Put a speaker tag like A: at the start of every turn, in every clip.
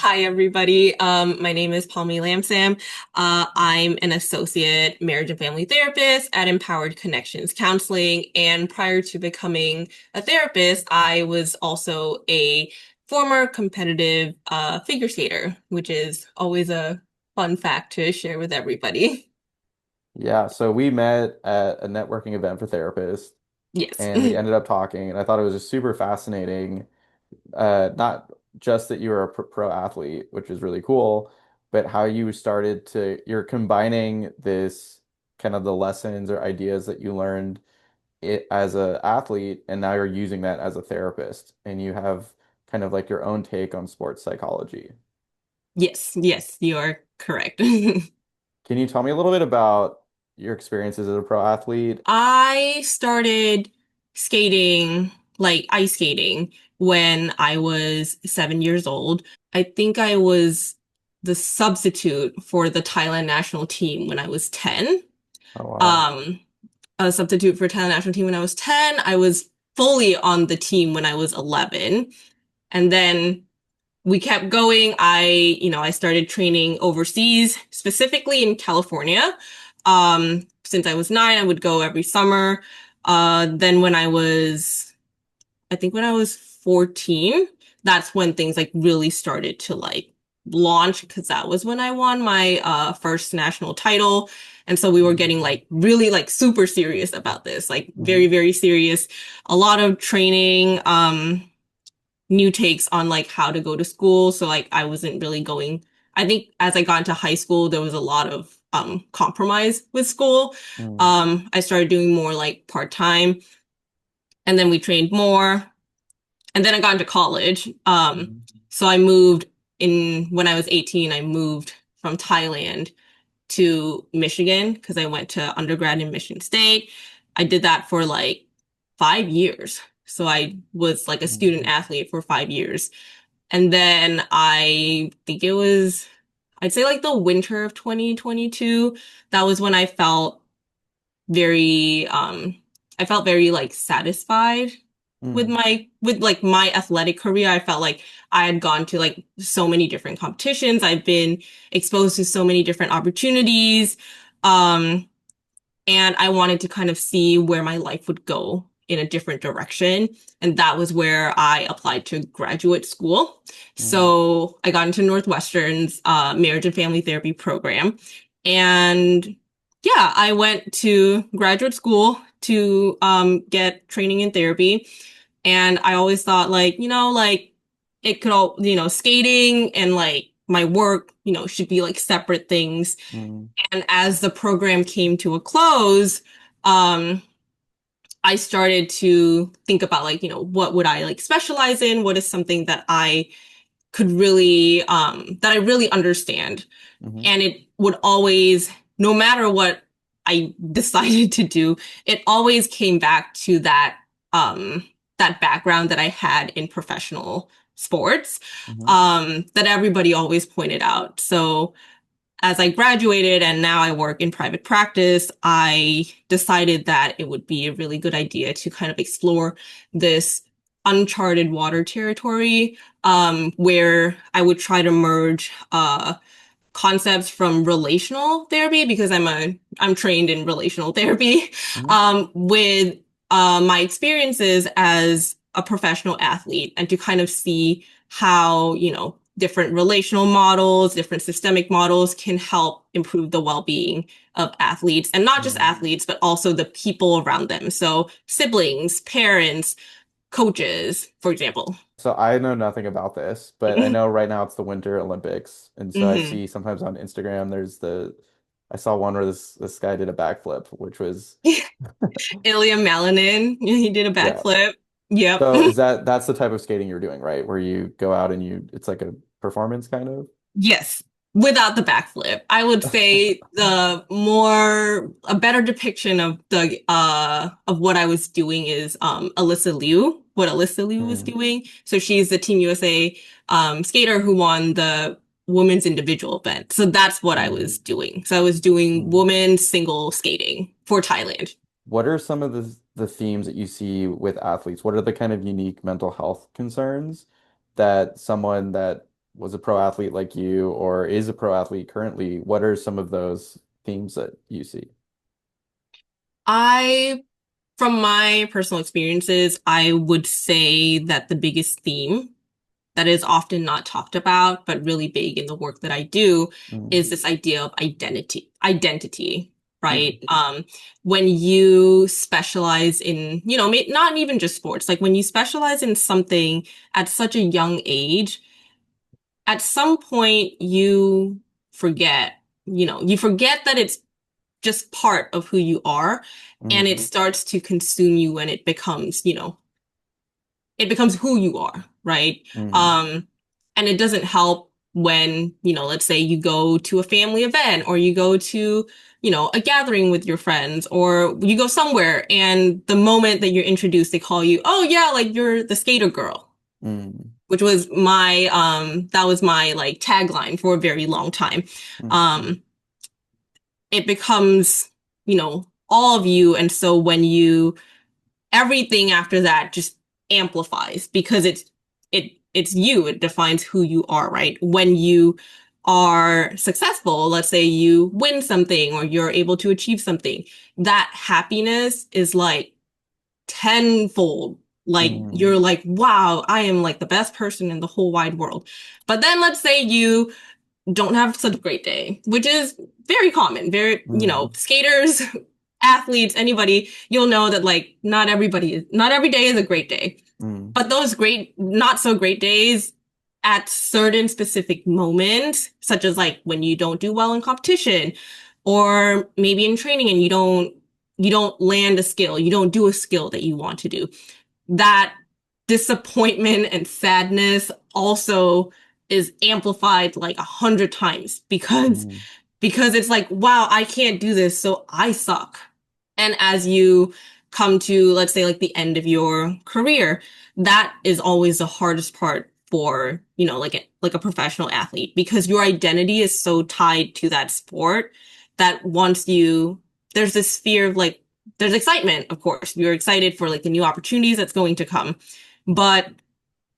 A: Hi, everybody. My name is Palmy Lamsam. I'm an associate marriage and family therapist at Empowered Connections Counseling. And prior to becoming a therapist, I was also a former competitive figure skater, which is always a fun fact to share with everybody.
B: Yeah, so we met at a networking event for therapists
A: Yes.
B: and we ended up talking and I thought it was just super fascinating. Not just that you were a pro athlete, which is really cool, but how you started you're combining this kind of the lessons or ideas that you learned as a athlete and now you're using that as a therapist and you have kind of like your own take on sports psychology.
A: Yes, yes, you are correct.
B: Can you tell me a little bit about your experiences as a pro athlete?
A: I started skating, like ice skating, when I was 7 years old. I think I was the substitute for the Thailand national team when I was 10.
B: Oh wow.
A: Um, a substitute for Thailand national team when I was 10. I was fully on the team when I was 11. And then we kept going. I started training overseas, specifically in California. Since I was 9, I would go every summer. Then I think when I was 14, that's when things like really started to like launch because that was when I won my first national title. And so we were getting like really like super serious about this, like very,
B: Mhm.
A: very serious. A lot of training. New takes on like how to go to school. So like I wasn't really going. I think as I got into high school, there was a lot of compromise with school.
B: Mm.
A: I started doing more like part-time and then we trained more. And then I got into college.
B: Mhm.
A: So I moved in when I was 18, I moved from Thailand to Michigan because I went to undergrad in Michigan State. I did that for like 5 years. So I was like a student
B: Mhm.
A: athlete for 5 years. And then I think I'd say like the winter of 2022, that was when very, I felt very like satisfied with
B: Mm.
A: with like my athletic career. I felt like I had gone to like so many different competitions. I've been exposed to so many different opportunities. Um, and I wanted to kind of see where my life would go in a different direction. And that was where I applied to graduate school.
B: Mm.
A: So I got into Northwestern's marriage and family therapy program. And yeah, I went to graduate school to get training in therapy. And I always thought like, like it could all, skating and like my work, should be like separate things.
B: Mm.
A: And as the program came to a close, um, I started to think about like, what would I like specialize in? What is something that I could really, that I really understand?
B: Mhm.
A: And it would always, no matter what I decided to do, it always came back to that background that I had in professional sports,
B: Mhm.
A: that everybody always pointed out. So, as I graduated and now I work in private practice, I decided that it would be a really good idea to kind of explore this uncharted water territory, where I would try to merge concepts from relational therapy because I'm trained in relational therapy,
B: Mhm.
A: with my experiences as a professional athlete and to kind of see how, different relational models, different systemic models can help improve the well-being of athletes, and not just
B: Mm.
A: athletes, but also the people around them. So siblings, parents, coaches, for example.
B: So I know nothing about this, but I know right now it's the Winter Olympics, and so I
A: Hmm.
B: see sometimes on Instagram I saw one where this guy did a backflip, which was
A: Ilya Malinin, he did a
B: yeah.
A: backflip. Yep.
B: So that's the type of skating you're doing, right? Where you go out and it's like a performance kind of.
A: Yes, without the backflip. I would say a better depiction of the of what I was doing is Alyssa Liu, what Alyssa Liu was
B: Mm.
A: doing. So she's the Team USA skater who won the women's individual event. So that's what I
B: Mm.
A: was doing. So I was doing
B: Mm.
A: women's single skating for Thailand.
B: What are some of the themes that you see with athletes? What are the kind of unique mental health concerns that someone that was a pro athlete like you or is a pro athlete currently, what are some of those themes that you see?
A: I, from my personal experiences, I would say that the biggest theme that is often not talked about, but really big in the work that I do
B: Mm,
A: is this idea of identity,
B: mm,
A: right? When you specialize in, not even just sports, like when you specialize in something at such a young age, at some point forget, you forget that it's just part of who you are, and it
B: mm,
A: starts to consume you when it becomes who you are, right?
B: mm,
A: Um, and it doesn't help when, let's say you go to a family event or you go to, a gathering with your friends or you go somewhere and the moment that you're introduced, they call you, oh yeah, like you're the skater girl,
B: mm,
A: which was that was my like tagline for a very long time.
B: mm,
A: Um, it becomes, all of you. And so everything after that just amplifies because it's you. It defines who you are, right? When you are successful, let's say you win something or you're able to achieve something, that happiness is like tenfold. Like
B: mm,
A: you're like, wow, I am like the best person in the whole wide world. But then let's say you don't have such a great day, which is very common. Very,
B: mm,
A: skaters, athletes, anybody, you'll know that like not every day is a great day.
B: mm,
A: But those not so great days at certain specific moments, such as like when you don't do well in competition or maybe in training and you don't land a skill, you don't do a skill that you want to do. That disappointment and sadness also is amplified like 100 times
B: mm,
A: because it's like, wow, I can't do this, so I suck. And as you come to, let's say, like the end of your career, that is always the hardest part for, like a professional athlete because your identity is so tied to that sport that there's this fear of like, there's excitement, of course. You're excited for like the new opportunities that's going to come, but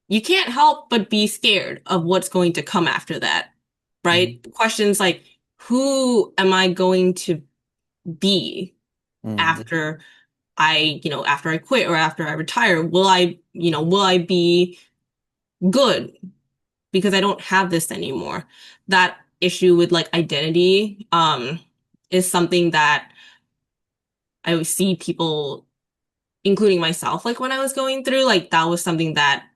A: you can't help but be scared of what's going to come after that,
B: mm,
A: right? Questions like, who am I going to be
B: mm,
A: after after I quit or after I retire? Will I be good because I don't have this anymore? That issue with like identity, is something that I would see people, including myself, like when I was going through, like that was something that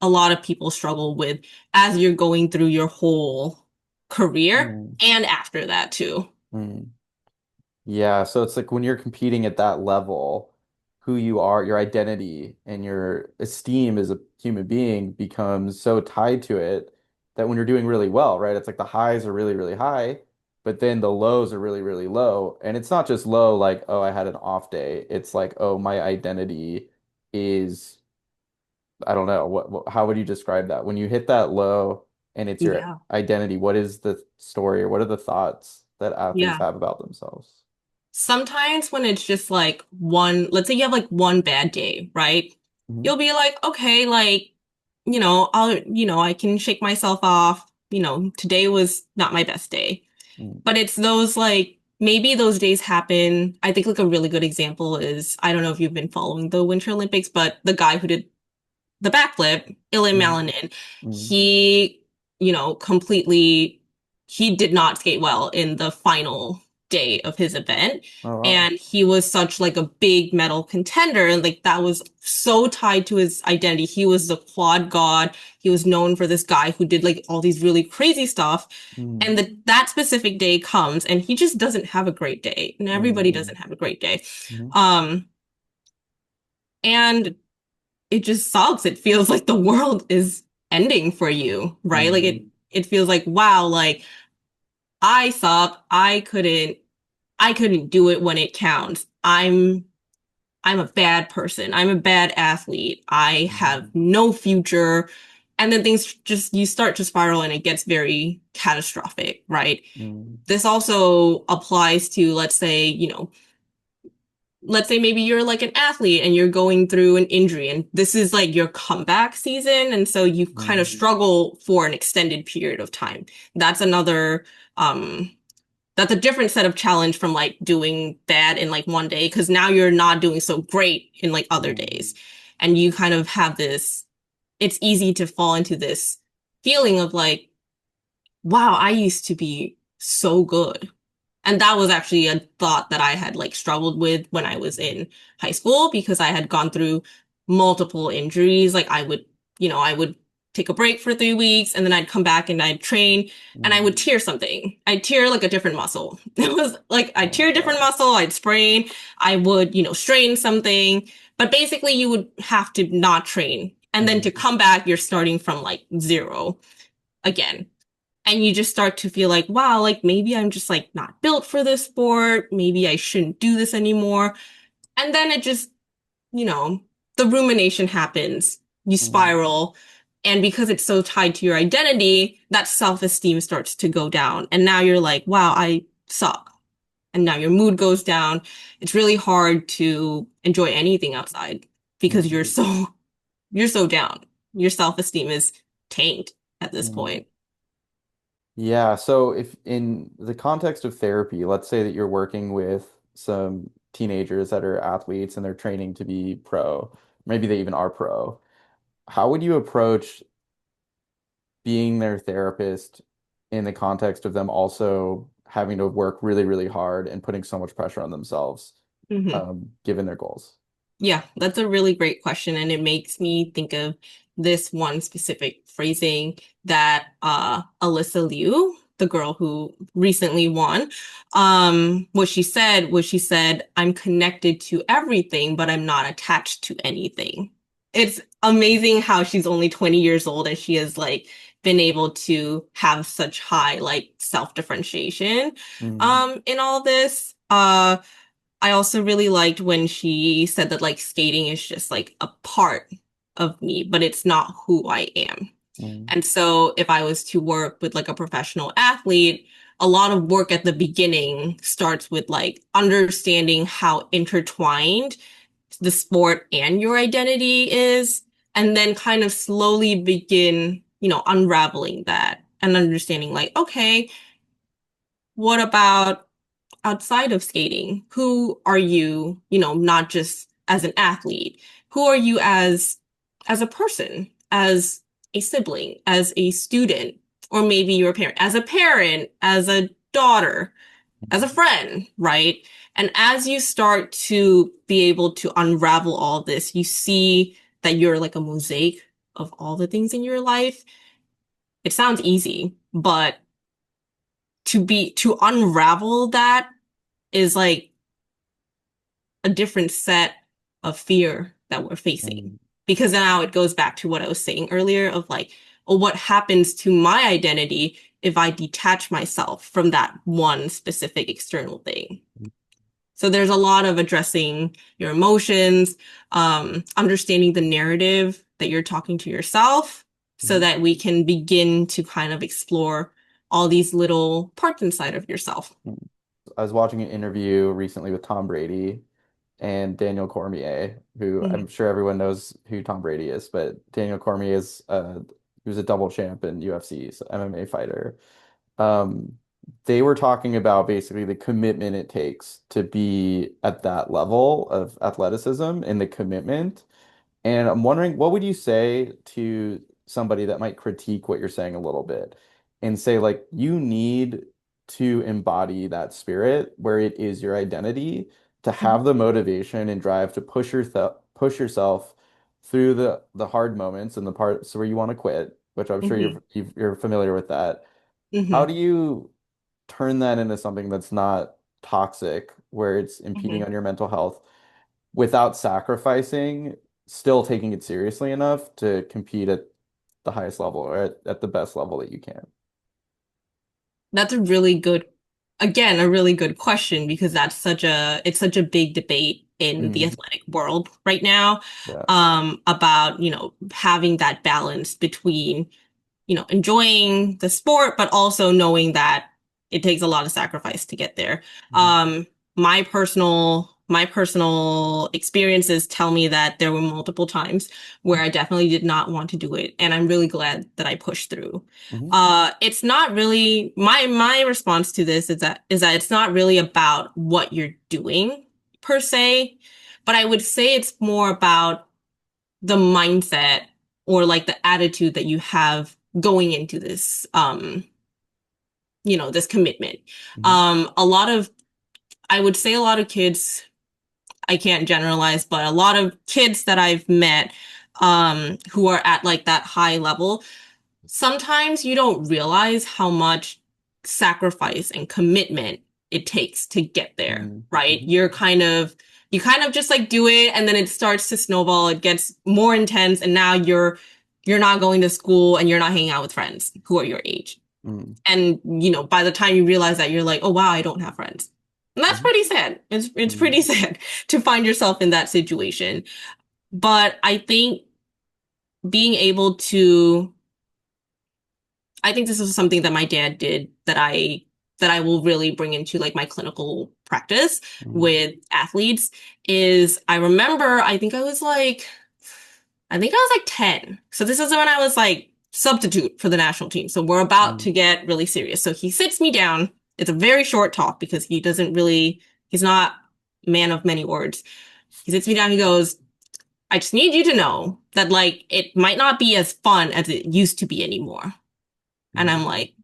A: a lot of people struggle with as you're going through your whole career
B: mm,
A: and after that too.
B: mm. Yeah, so it's like when you're competing at that level, who you are, your identity and your esteem as a human being becomes so tied to it that when you're doing really well, right? It's like the highs are really, really high, but then the lows are really, really low. And it's not just low like, oh, I had an off day. It's like, oh, my identity is, I don't know, how would you describe that? When you hit that low and it's your
A: Yeah.
B: identity, what is the story or what are the thoughts that athletes
A: Yeah.
B: have about themselves?
A: Sometimes when it's just like let's say you have like one bad day, right?
B: Mhm.
A: You'll be like, okay, like, I can shake myself off. Today was not my best day.
B: Mm,
A: But it's those like, maybe those days happen. I think like a really good example is, I don't know if you've been following the Winter Olympics, but the guy who did the backflip, Ilan
B: mm,
A: Malanen,
B: mm.
A: he, completely, he did not skate well in the final day of his event.
B: Oh wow.
A: And he was such like a big medal contender. And like that was so tied to his identity. He was the quad god. He was known for this guy who did like all these really crazy stuff.
B: Mm,
A: And that specific day comes and he just doesn't have a great day. And everybody
B: mm,
A: doesn't have a great day.
B: mm,
A: Um, and it just sucks. It feels like the world is ending for you, right? Like
B: mm,
A: it feels like, wow, like I suck. I couldn't do it when it counts. I'm a bad person. I'm a bad athlete. I have
B: mm,
A: no future. And then things just you start to spiral and it gets very catastrophic, right?
B: mm,
A: This also applies to, let's say, let's say maybe you're like an athlete and you're going through an injury and this is like your comeback season. And so you kind of
B: Mm,
A: struggle for an extended period of time. That's another, um, that's a different set of challenge from like doing bad in like one day because now you're not doing so great in like other
B: mm,
A: days. And you kind of have this, it's easy to fall into this feeling of like, wow, I used to be so good. And that was actually a thought that I had like struggled with when I was in high school because I had gone through multiple injuries. Like I would take a break for 3 weeks and then I'd come back and I'd train and I
B: mm.
A: would tear something. I'd tear like a different muscle. It was like I'd
B: Oh my
A: tear a different
B: God.
A: muscle, I'd sprain, I would, strain something. But basically you would have to not train. And then to
B: Mm,
A: come back, you're starting from like zero again. And you just start to feel like, wow, like maybe I'm just like not built for this sport. Maybe I shouldn't do this anymore. And then it just, you know, the rumination happens. You
B: mm,
A: spiral. And because it's so tied to your identity, that self-esteem starts to go down. And now you're like, wow, I suck. And now your mood goes down. It's really hard to enjoy anything outside because
B: mm,
A: you're so down. Your self-esteem is tanked at this
B: mm.
A: point.
B: Yeah, so if in the context of therapy, let's say that you're working with some teenagers that are athletes and they're training to be pro, maybe they even are pro. How would you approach being their therapist in the context of them also having to work really, really hard and putting so much pressure on themselves,
A: Mhm.
B: given their goals?
A: Yeah, that's a really great question. And it makes me think of this one specific phrasing that Alyssa Liu, the girl who recently won, what she said, I'm connected to everything, but I'm not attached to anything. It's amazing how she's only 20 years old and she has like been able to have such high like self-differentiation
B: Mm,
A: in all this. I also really liked when she said that like skating is just like a part of me, but it's not who I am.
B: mm,
A: And so if I was to work with like a professional athlete, a lot of work at the beginning starts with like understanding how intertwined the sport and your identity is, and then kind of slowly begin, unraveling that and understanding like, okay, what about outside of skating? Who are you, not just as an athlete? Who are you as a person, as a sibling, as a student, or maybe you're a parent, as a daughter, as a friend, right? And as you start to be able to unravel all this, you see that you're like a mosaic of all the things in your life. It sounds easy, but to unravel that is like a different set of fear that we're facing.
B: mm,
A: Because now it goes back to what I was saying earlier of like, well, what happens to my identity if I detach myself from that one specific external thing? So there's a lot of addressing your emotions, understanding the narrative that you're talking to yourself so
B: mm.
A: that we can begin to kind of explore all these little parts inside of yourself.
B: I was watching an interview recently with Tom Brady and Daniel Cormier, who I'm
A: Mhm.
B: sure everyone knows who Tom Brady is, but Daniel Cormier is he was a double champ in UFC, so MMA fighter. Um, they were talking about basically the commitment it takes to be at that level of athleticism and the commitment. And I'm wondering, what would you say to somebody that might critique what you're saying a little bit and say, like, you need to embody that spirit where it is your identity to have the motivation and drive to push yourself through the hard moments and the parts where you want to quit, which I'm sure
A: Mhm.
B: you're familiar with that. How
A: Mhm.
B: do you turn that into something that's not toxic, where it's impeding
A: Mhm.
B: on your mental health? Without sacrificing, still taking it seriously enough to compete at the highest level or at the best level that you can.
A: That's a really good, again, a really good question because it's such a big debate in the
B: Mm,
A: athletic world right now,
B: yeah.
A: about, having that balance between, enjoying the sport, but also knowing that it takes a lot of sacrifice to get there.
B: Mhm.
A: My my personal experiences tell me that there were multiple times where I definitely did not want to do it, and I'm really glad that I pushed through.
B: Hmm.
A: It's not really my response to this is that it's not really about what you're doing per se, but I would say it's more about the mindset or like the attitude that you have going into this this commitment.
B: Hmm.
A: A lot of I would say a lot of kids, I can't generalize, but a lot of kids that I've met who are at like that high level, sometimes you don't realize how much sacrifice and commitment it takes to get there,
B: Hmm.
A: right?
B: Hmm.
A: You kind of just like do it and then it starts to snowball, it gets more intense, and now you're not going to school and you're not hanging out with friends who are your age.
B: Hmm.
A: And by the time you realize that, you're like, oh wow, I don't have friends. And that's
B: Hmm.
A: pretty sad. It's
B: Hmm.
A: pretty sad to find yourself in that situation. But being able to I think this is something that my dad did that I will really bring into like my clinical practice
B: Hmm.
A: with athletes is I remember I think I was like 10. So this is when I was like substitute for the national team. So we're about
B: Hmm.
A: to get really serious. So he sits me down. It's a very short talk because he's not a man of many words. He sits me down. He goes, I just need you to know that like it might not be as fun as it used to be anymore. And
B: Hmm.
A: I'm like,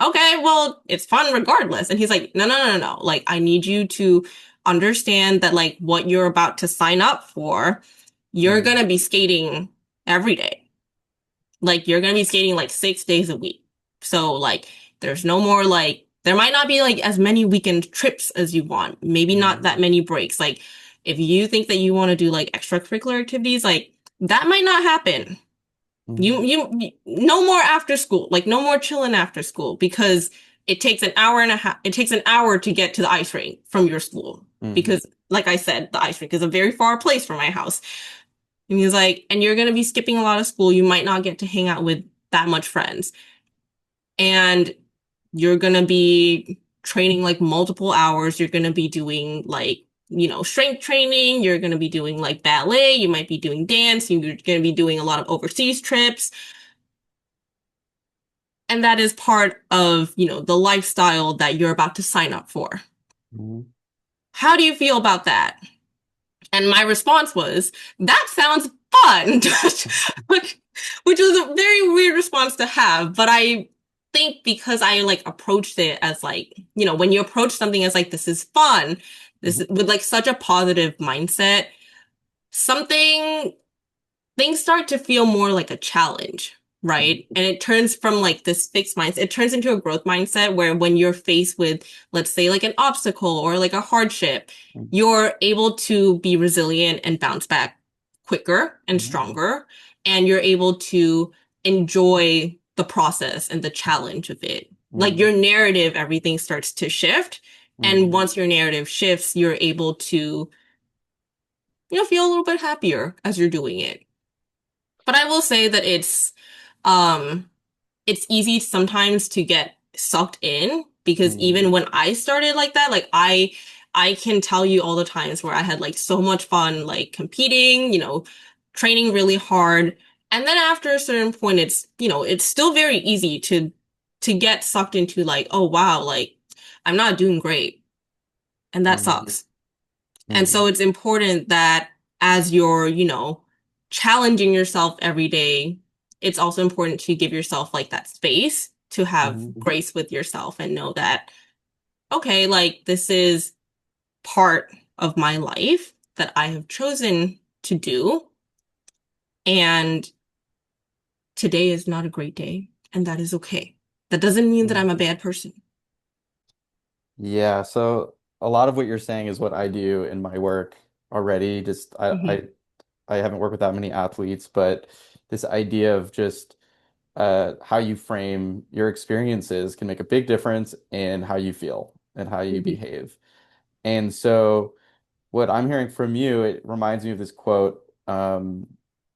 A: okay, well, it's fun regardless. And he's like, no, no, no, no, no. Like, I need you to understand that, like, what you're about to sign up for, you're
B: Hmm.
A: going to be skating every day. Like, you're going to be skating like 6 days a week. So, like, there's no more, like, there might not be like as many weekend trips as you want, maybe not
B: Hmm.
A: that many breaks. Like, if you think that you want to do like extracurricular activities, like, that might not happen. No more after school, like no more chilling after school because it takes an hour and a half. It takes an hour to get to the ice rink from your school
B: Hmm.
A: because, like I said, the ice rink is a very far place from my house. And he's like, and you're gonna be skipping a lot of school. You might not get to hang out with that much friends, and you're gonna be training like multiple hours. You're gonna be doing like strength training. You're gonna be doing like ballet. You might be doing dance. You're gonna be doing a lot of overseas trips. And that is part of, the lifestyle that you're about to sign up for.
B: Hmm.
A: How do you feel about that? And my response was, that sounds fun, which was a very weird response to have. But I think because I like approached it as like, when you approach something as like, this is fun, this
B: Hmm.
A: with like such a positive mindset, something things start to feel more like a challenge, right? And it turns from like this fixed mindset, it turns into a growth mindset where when you're faced with, let's say, like an obstacle or like a hardship, you're able to be resilient and bounce back quicker and
B: Hmm.
A: stronger. And you're able to enjoy the process and the challenge of it. Like
B: Hmm.
A: your narrative, everything starts to shift. And
B: Hmm.
A: once your narrative shifts, you're able to, feel a little bit happier as you're doing it. But I will say that um it's easy sometimes to get sucked in because
B: Hmm.
A: even when I started like that, like I can tell you all the times where I had like so much fun like competing, training really hard. And then after a certain point it's still very easy to get sucked into like, oh wow, like I'm not doing great. And that
B: Hmm.
A: sucks. And so
B: Hmm.
A: it's important that as you're, challenging yourself every day, it's also important to give yourself like that space to have
B: Hmm.
A: grace with yourself and know that, okay, like this is part of my life that I have chosen to do. And today is not a great day, and that is okay. That doesn't mean that I'm a
B: Hmm.
A: bad person.
B: Yeah, so a lot of what you're saying is what I do in my work already. Just
A: Hmm.
B: I haven't worked with that many athletes, but this idea of just how you frame your experiences can make a big difference in how you feel and how you
A: Hmm.
B: behave. And so what I'm hearing from you, it reminds me of this quote.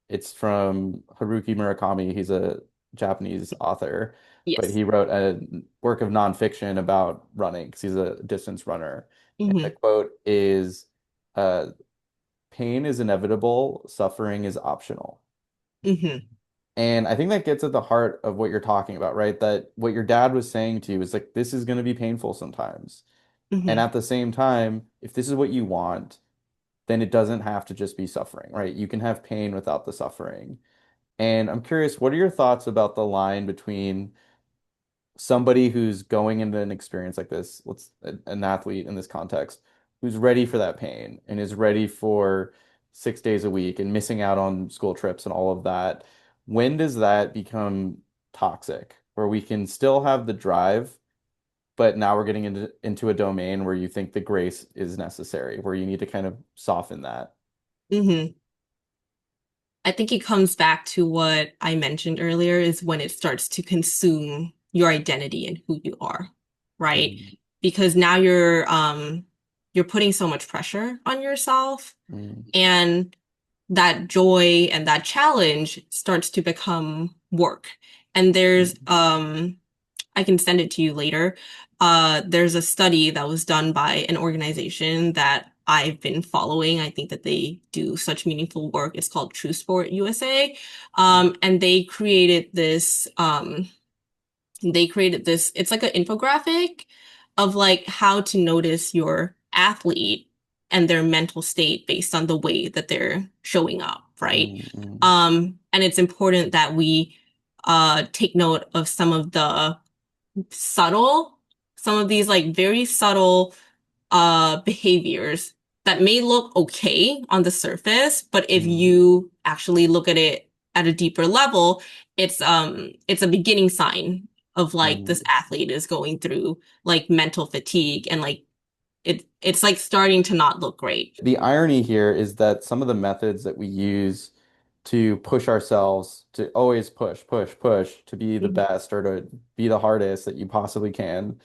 B: It's from Haruki Murakami. He's a Japanese author, but
A: Yes.
B: he wrote a work of nonfiction about running because he's a distance runner. And the
A: Hmm.
B: quote is, uh, pain is inevitable, suffering is optional.
A: Hmm.
B: And I think that gets at the heart of what you're talking about, right? That what your dad was saying to you is like, this is going to be painful sometimes. And
A: Hmm.
B: at the same time, if this is what you want, then it doesn't have to just be suffering, right? You can have pain without the suffering. And I'm curious, what are your thoughts about the line between somebody who's going into an experience like this, an athlete in this context, who's ready for that pain and is ready for 6 days a week and missing out on school trips and all of that? When does that become toxic, where we can still have the drive, but now we're getting into a domain where you think the grace is necessary, where you need to kind of soften that?
A: Hmm. I think it comes back to what I mentioned earlier is when it starts to consume your identity and who you are, right?
B: Mm,
A: Because now you're putting so much pressure on yourself,
B: mm,
A: and that joy and that challenge starts to become work. And there's
B: mm,
A: I can send it to you later. There's a study that was done by an organization that I've been following. I think that they do such meaningful work. It's called True Sport USA. And they created this, it's like an infographic of like how to notice your athlete and their mental state based on the way that they're showing up, right?
B: mm, mm,
A: And it's important that we take note of subtle, some of these like very subtle behaviors that may look okay on the surface, but if
B: mm,
A: you actually look at it at a deeper level, it's a beginning sign of like
B: mm.
A: this athlete is going through like mental fatigue, and like it's like starting to not look great.
B: The irony here is that some of the methods that we use to push ourselves to always push, push, push to be the
A: Mhm.
B: best or to be the hardest that you possibly can,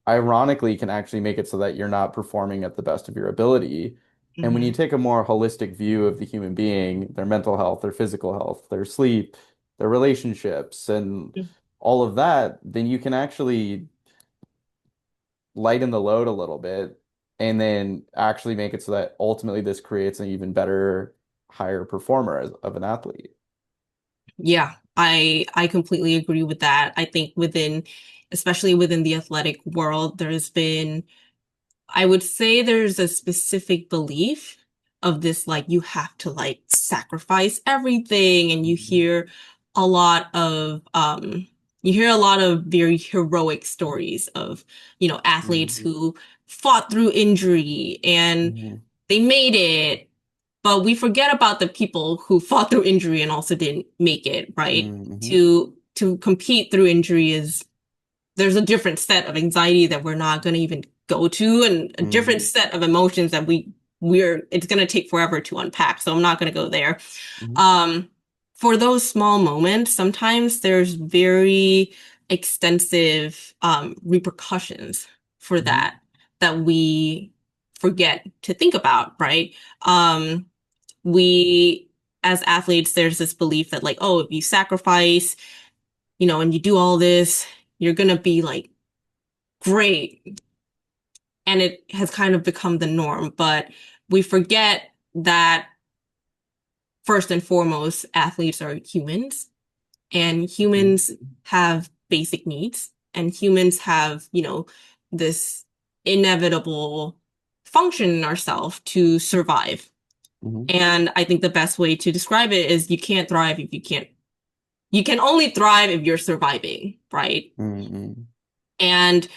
B: ironically can actually make it so that you're not performing at the best of your ability. And when you
A: Mhm.
B: take a more holistic view of the human being, their mental health, their physical health, their sleep, their relationships, and all of that, then you can actually lighten the load a little bit and then actually make it so that ultimately this creates an even better, higher performer of an athlete.
A: Yeah, I completely agree with that. I think especially within the athletic world, I would say there's a specific belief of this, like you have to like sacrifice everything, and you hear a lot of very heroic stories of, athletes
B: Mhm.
A: who fought through injury and
B: Mhm.
A: they made it, but we forget about the people who fought through injury and also didn't make it, right?
B: Mhm.
A: To compete through injury is there's a different set of anxiety that we're not going to even go to, and a different
B: Mhm.
A: set of emotions that we're it's going to take forever to unpack, so I'm not going to go there.
B: Mhm.
A: um for those small moments, sometimes there's very extensive repercussions for
B: Mhm.
A: that we forget to think about, right? We as athletes, there's this belief that like, oh, if you sacrifice, and you do all this, you're gonna be like great. And it has kind of become the norm. But we forget that first and foremost, athletes are humans, and
B: Mhm.
A: humans have basic needs, and humans have, this inevitable function in ourselves to survive.
B: Mhm.
A: And I think the best way to describe it is you can't thrive if you can only thrive if you're surviving, right?
B: Mhm.
A: And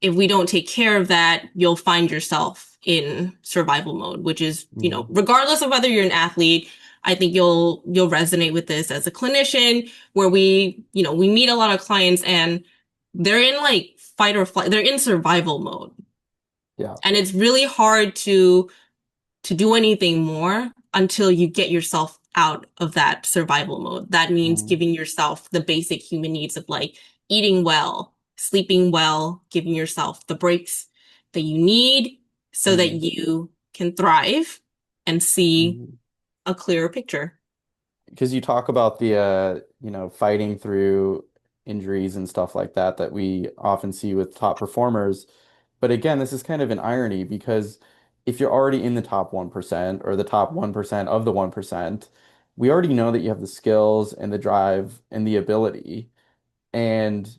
A: if we don't take care of that, you'll find yourself in survival mode, which is,
B: Mhm.
A: regardless of whether you're an athlete, I think you'll resonate with this as a clinician, where we meet a lot of clients and they're in like fight or flight, they're in survival mode.
B: Yeah.
A: And it's really hard to do anything more until you get yourself out of that survival mode. That means
B: Mhm.
A: giving yourself the basic human needs of like eating well, sleeping well, giving yourself the breaks that you need so that
B: Mhm.
A: you can thrive and see
B: Mhm.
A: a clearer picture.
B: Because you talk about the fighting through injuries and stuff like that that we often see with top performers. But again, this is kind of an irony because if you're already in the top 1% or the top 1% of the 1%, we already know that you have the skills and the drive and the ability. And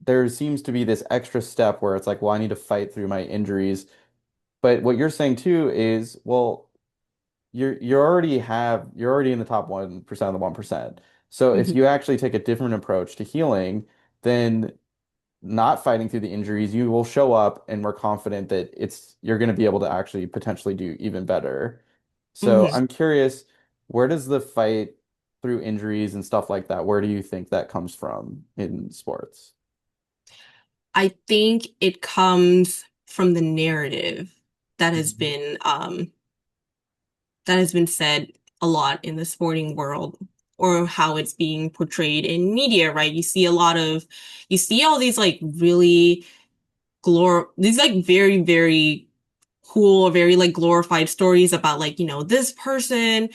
B: there seems to be this extra step where it's like, well, I need to fight through my injuries. But what you're saying too is, well, you're already in the top 1% of the 1%. So if
A: Mhm.
B: you actually take a different approach to healing, then not fighting through the injuries, you will show up and we're confident that you're going to be able to actually potentially do even better. So
A: Mhm.
B: I'm curious, where does the fight through injuries and stuff like that, where do you think that comes from in sports?
A: I think it comes from the narrative that has
B: Mhm.
A: been that has been said a lot in the sporting world, or how it's being portrayed in media, right? You see all these like really these like very, very cool, very like glorified stories about like, this person,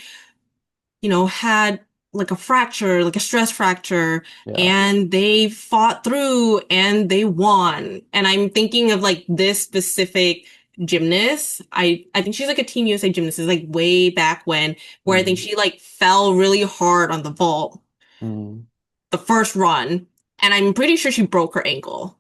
A: had like a fracture, like a stress fracture,
B: Yeah.
A: and they fought through and they won. And I'm thinking of like this specific gymnast. I think she's like a Team USA gymnast. It's like way back when, where I think
B: Mm,
A: she like fell really hard on the vault
B: mm,
A: the first run, and I'm pretty sure she broke her ankle.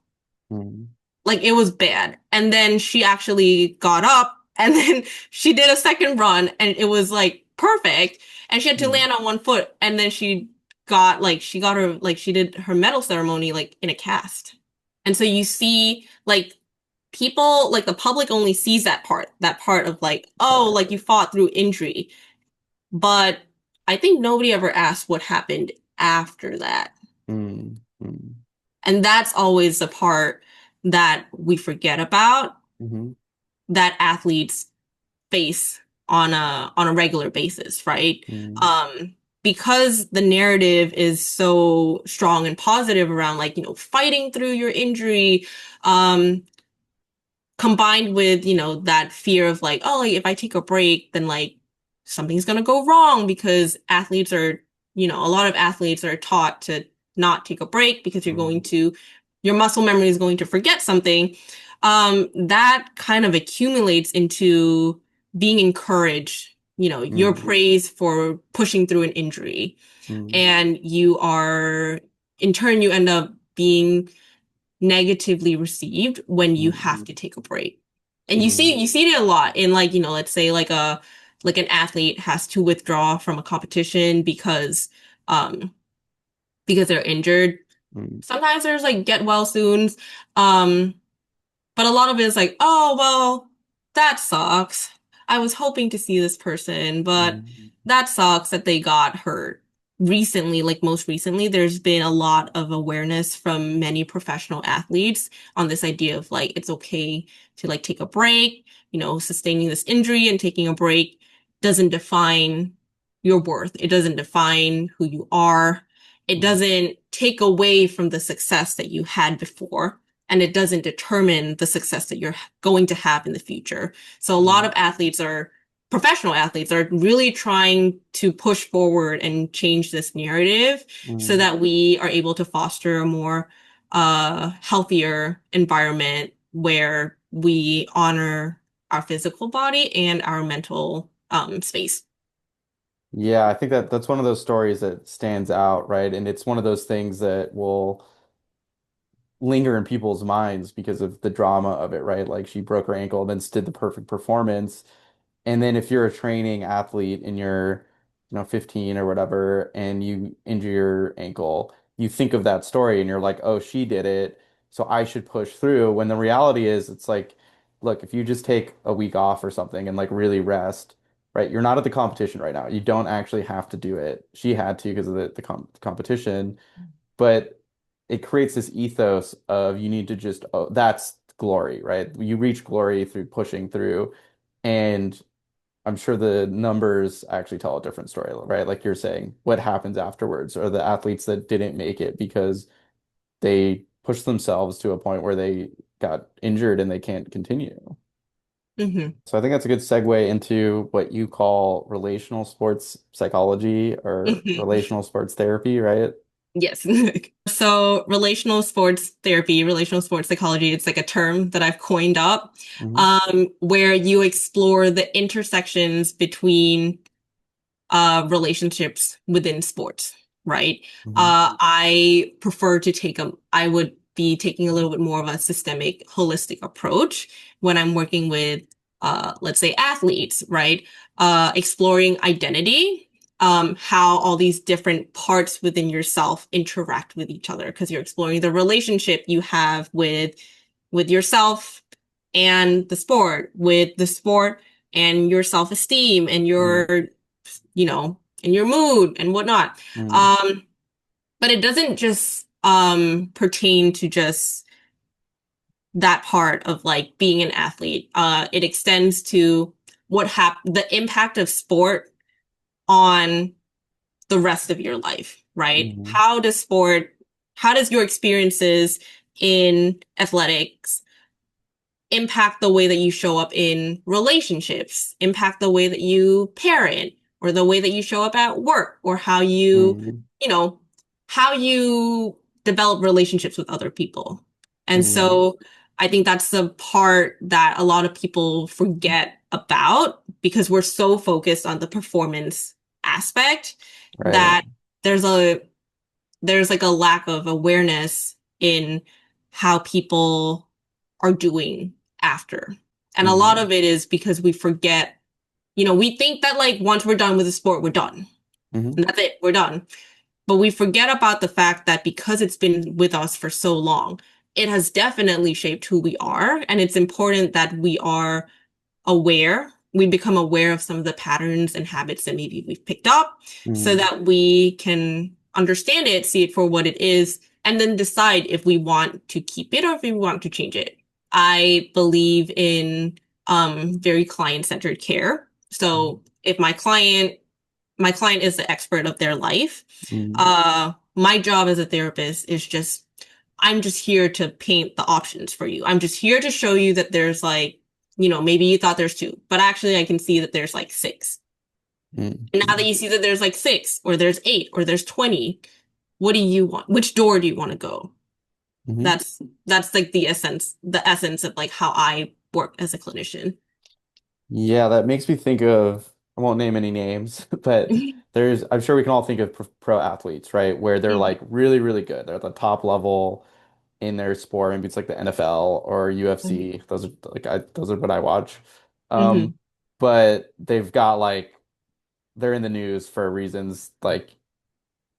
B: mm,
A: Like it was bad. And then she actually got up and then she did a second run and it was like perfect. And she had to
B: mm,
A: land on one foot. And then she got her, like she did her medal ceremony like in a cast. And so you see like people, like the public only sees that part of like, oh,
B: right.
A: like you fought through injury. But I think nobody ever asked what happened after that.
B: Mm, mm,
A: And that's always the part that we forget about,
B: mhm,
A: that athletes face on a regular basis, right?
B: mm,
A: Um, because the narrative is so strong and positive around like, fighting through your injury, um, combined with, that fear of like, oh, like if I take a break, then like something's gonna go wrong because a lot of athletes are taught to not take a break because
B: mm,
A: your muscle memory is going to forget something. That kind of accumulates into being encouraged, you're
B: mm,
A: praised for pushing through an injury,
B: mm,
A: and in turn, you end up being negatively received when you have
B: mm,
A: to take a break. And
B: mm,
A: you see it a lot in like, let's say like an athlete has to withdraw from a competition um because they're injured.
B: mm,
A: Sometimes there's like get well soons. Um but a lot of it is like, oh, well, that sucks. I was hoping to see this person, but
B: mm,
A: that sucks that they got hurt. Recently, like most recently, there's been a lot of awareness from many professional athletes on this idea of like, it's okay to like take a break, sustaining this injury and taking a break doesn't define your worth. It doesn't define who you are. It
B: mm,
A: doesn't take away from the success that you had before, and it doesn't determine the success that you're going to have in the future. So a lot
B: mm,
A: of professional athletes are really trying to push forward and change this narrative so
B: mm.
A: that we are able to foster a more healthier environment where we honor our physical body and our mental space.
B: Yeah, I think that's one of those stories that stands out, right? And it's one of those things that will linger in people's minds because of the drama of it, right? Like she broke her ankle and then did the perfect performance. And then if you're a training athlete and you're, 15 or whatever, and you injure your ankle, you think of that story and you're like, oh, she did it, so I should push through. When the reality is, it's like, look, if you just take a week off or something and like really rest, right? You're not at the competition right now. You don't actually have to do it. She had to because of the competition, but it creates this ethos of you need to just, oh, that's glory, right? You reach glory through pushing through. And I'm sure the numbers actually tell a different story, right? Like you're saying, what happens afterwards, or the athletes that didn't make it because they pushed themselves to a point where they got injured and they can't continue.
A: Hmm.
B: So I think that's a good segue into what you call relational sports psychology or
A: Hmm.
B: relational sports therapy, right?
A: Yes. So relational sports therapy, relational sports psychology, it's like a term that I've coined up,
B: Hmm.
A: where you explore the intersections between relationships within sports, right?
B: Hmm.
A: I would be taking a little bit more of a systemic, holistic approach when I'm working with, let's say, athletes, right? Exploring identity, how all these different parts within yourself interact with each other, because you're exploring the relationship you have with yourself and with the sport and your self-esteem and
B: Hmm.
A: and your mood and whatnot.
B: Hmm.
A: But it doesn't just pertain to just that part of like being an athlete. It extends to the impact of sport on the rest of your life, right?
B: Hmm.
A: How does your experiences in athletics impact the way that you show up in relationships, impact the way that you parent, or the way that you show up at work, or
B: Hmm.
A: you know, how you develop relationships with other people. And
B: Hmm.
A: so I think that's the part that a lot of people forget about because we're so focused on the performance aspect
B: Right.
A: that there's a there's like a lack of awareness in how people are doing after. And a lot
B: Hmm.
A: of it is because we forget, we think that like once we're done with the sport, we're done.
B: Hmm.
A: And that's it, we're done. But we forget about the fact that because it's been with us for so long, it has definitely shaped who we are. And it's important that we become aware of some of the patterns and habits that maybe we've picked up so
B: Hmm.
A: that we can understand it, see it for what it is, and then decide if we want to keep it or if we want to change it. I believe in very client-centered care. So if my client is the expert of their life,
B: Hmm.
A: my job as a therapist is I'm just here to paint the options for you. I'm just here to show you that there's like, maybe you thought there's two, but actually I can see that there's like six. And now that
B: Hmm.
A: you see that there's like six or there's eight or there's 20, what do you want? Which door do you want to go?
B: Hmm.
A: That's like the essence of like how I work as a clinician.
B: Yeah, that makes me think of, I won't name any names, but I'm sure we can all think of pro athletes, right? Where they're like really, really good. They're at the top level in their sport. Maybe it's like the NFL or UFC. Those are what I watch.
A: Hmm.
B: Um, but they've got like, they're in the news for reasons like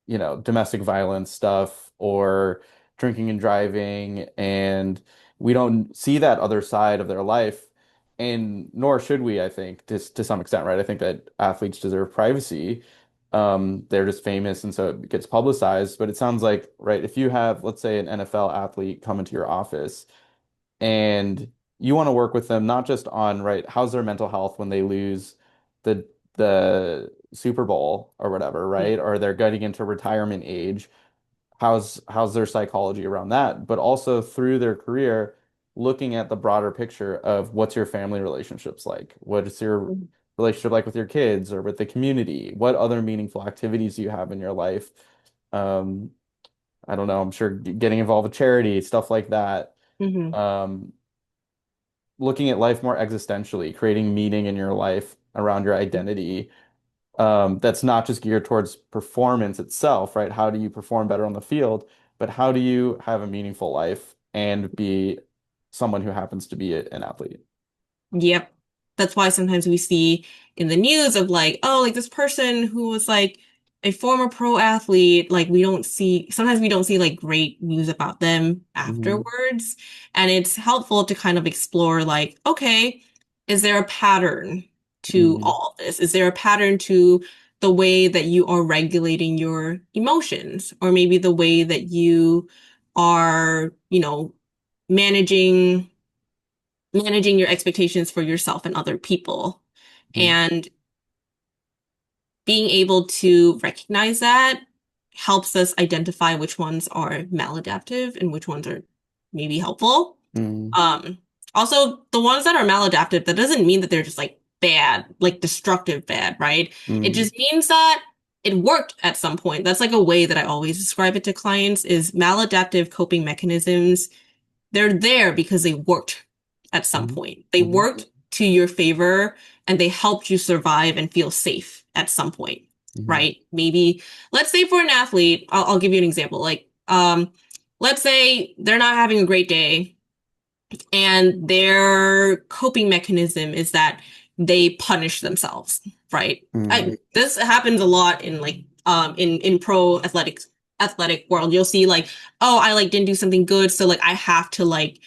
B: domestic violence stuff or drinking and driving, and we don't see that other side of their life, and nor should we, I think, to some extent, right? I think that athletes deserve privacy. They're just famous, and so it gets publicized. But it sounds like, right, if you have, let's say, an NFL athlete come into your office and you want to work with them not just on, right, how's their mental health when they lose the Super Bowl or whatever, right? Or they're getting into retirement age. How's their psychology around that? But also through their career, looking at the broader picture of what's your family relationships like? What is your relationship like with your kids or with the community? What other meaningful activities do you have in your life? Um, I don't know. I'm sure getting involved with charity, stuff like that.
A: Hmm.
B: Um, Looking at life more existentially, creating meaning in your life around your identity. That's not just geared towards performance itself, right? How do you perform better on the field, but how do you have a meaningful life and be someone who happens to be an athlete?
A: Yep. That's why sometimes we see in the news of like, oh, like this person who was like a former pro athlete, like sometimes we don't see like great news about them
B: Hmm.
A: afterwards. And it's helpful to kind of explore like, okay, is there a pattern to
B: Hmm.
A: all of this? Is there a pattern to the way that you are regulating your emotions, or maybe the way that you are, managing managing your expectations for yourself and other people, and being able to recognize that helps us identify which ones are maladaptive and which ones are maybe helpful.
B: Hmm.
A: um Also, the ones that are maladaptive, that doesn't mean that they're just like bad, like destructive bad, right? It
B: Hmm.
A: just means that it worked at some point. That's like a way that I always describe it to clients is maladaptive coping mechanisms. They're there because they worked at some
B: Hmm.
A: point. They
B: Hmm.
A: worked to your favor and they helped you survive and feel safe at some point,
B: Hmm.
A: right? Maybe, let's say for an athlete, I'll give you an example. Like, let's say they're not having a great day and their coping mechanism is that they punish themselves, right?
B: Hmm.
A: This happens a lot in like in pro athletic world. You'll see like, oh, I like didn't do something good, so like I have to like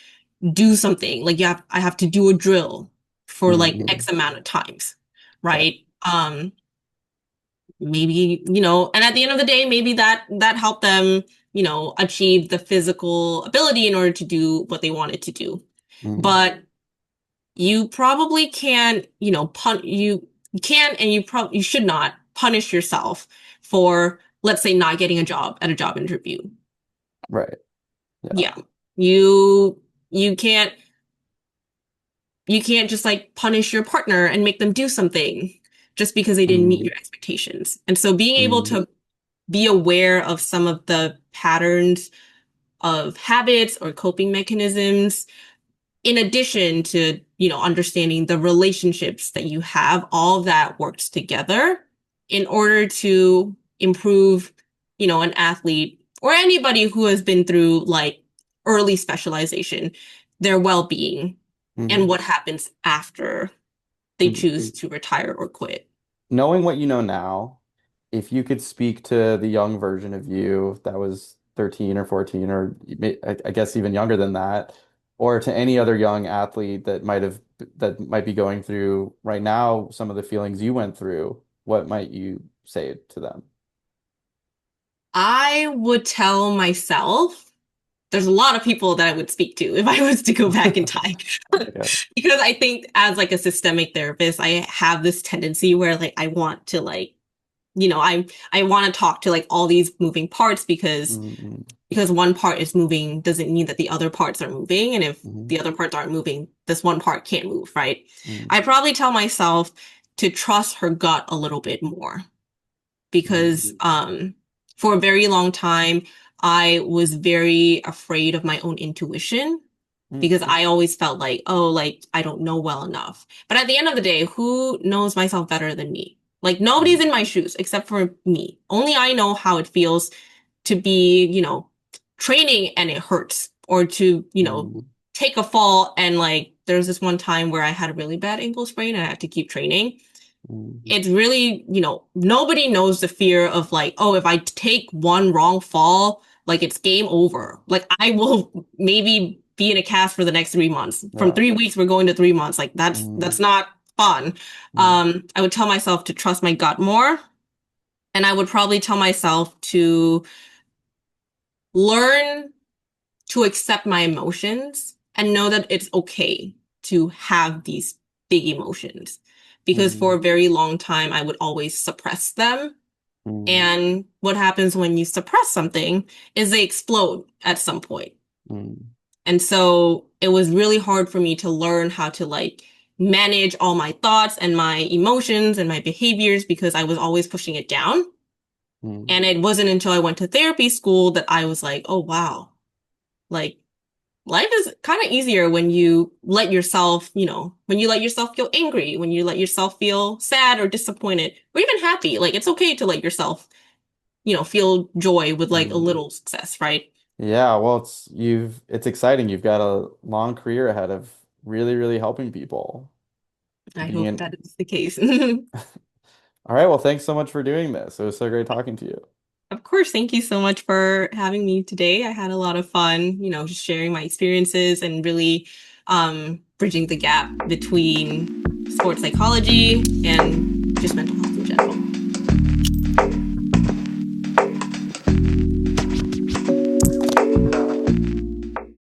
A: do something. Like I have to do a drill for like
B: Hmm.
A: X amount of times,
B: Right.
A: right? Maybe, and at the end of the day, maybe that helped them, achieve the physical ability in order to do what they wanted to do.
B: Hmm.
A: But you probably can't, you can and you should not punish yourself for, let's say, not getting a job at a job interview.
B: Right. Yeah.
A: Yeah. You you can't you can't just like punish your partner and make them do something just because they didn't meet
B: Mm.
A: your expectations. And so being able
B: Mm.
A: to be aware of some of the patterns of habits or coping mechanisms in addition to, understanding the relationships that you have, all of that works together in order to improve, an athlete or anybody who has been through like early specialization, their well-being and
B: Mhm.
A: what happens after they choose to retire or quit.
B: Knowing what you know now, if you could speak to the young version of you that was 13 or 14, or I guess even younger than that, or to any other young athlete that might be going through right now some of the feelings you went through, what might you say to them?
A: I would tell myself there's a lot of people that I would speak to if I was to go back in time.
B: Yeah.
A: Because I think as like a systemic therapist, I have this tendency where like I want to like, I want to talk to like all these moving parts
B: Mm-hmm.
A: because one part is moving doesn't mean that the other parts are moving. And if
B: Hmm.
A: the other parts aren't moving, this one part can't move, right?
B: Hmm.
A: I probably tell myself to trust her gut a little bit more because for a very long time I was very afraid of my own intuition
B: Hmm.
A: because I always felt like, oh, like I don't know well enough. But at the end of the day, who knows myself better than me? Like nobody's in my shoes except for me. Only I know how it feels to be, training and it hurts or to,
B: Hmm.
A: take a fall and like there's this one time where I had a really bad ankle sprain and I had to keep training.
B: Hmm.
A: It's really, nobody knows the fear of like, oh, if I take one wrong fall, like it's game over. Like I will maybe be in a cast for the next 3 months. From
B: Yeah.
A: 3 weeks, we're going to 3 months. Like
B: Hmm.
A: that's not fun.
B: Hmm.
A: I would tell myself to trust my gut more. And I would probably tell myself to learn to accept my emotions and know that it's okay to have these big emotions. Because for
B: Hmm.
A: a very long time, I would always suppress them.
B: Hmm.
A: And what happens when you suppress something is they explode at some point.
B: Hmm.
A: And so it was really hard for me to learn how to like manage all my thoughts and my emotions and my behaviors because I was always pushing it down.
B: Hmm.
A: And it wasn't until I went to therapy school that I was like, oh, wow, like life is kind of easier when you let yourself, when you let yourself feel angry, when you let yourself feel sad or disappointed, or even happy. Like it's okay to let yourself, feel joy with like a
B: Hmm.
A: little success, right?
B: Yeah, well, it's exciting. You've got a long career ahead of really, really helping people.
A: I
B: Being
A: hope
B: in
A: that is the case.
B: All right, well, thanks so much for doing this. It was so great talking to you.
A: Of course, thank you so much for having me today. I had a lot of fun, just sharing my experiences and really bridging the gap between sports psychology and just mental health.